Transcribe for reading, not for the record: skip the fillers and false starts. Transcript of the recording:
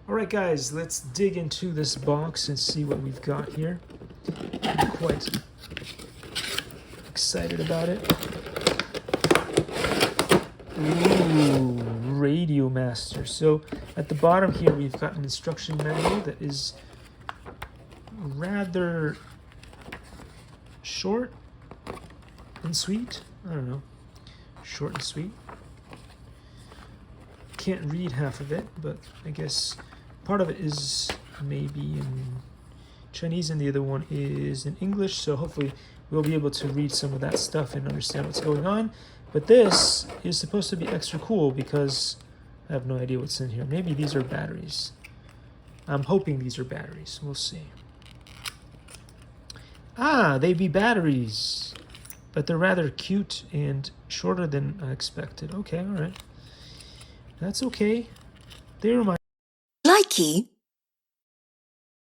Alright guys, let's dig into this box and see what we've got here. I'm quite excited about it. Ooh, Radio Master. So at the bottom here we've got an instruction manual that is rather short and sweet. I don't know. Short and sweet. Can't read half of it, but I guess part of it is maybe in Chinese and the other one is in English, so hopefully we'll be able to read some of that stuff and understand what's going on. But this is supposed to be extra cool because I have no idea what's in here. Maybe these are batteries. I'm hoping these are batteries. We'll see. Ah, they be batteries, but they're rather cute and shorter than I expected. Okay, all right. That's okay. They remind Likey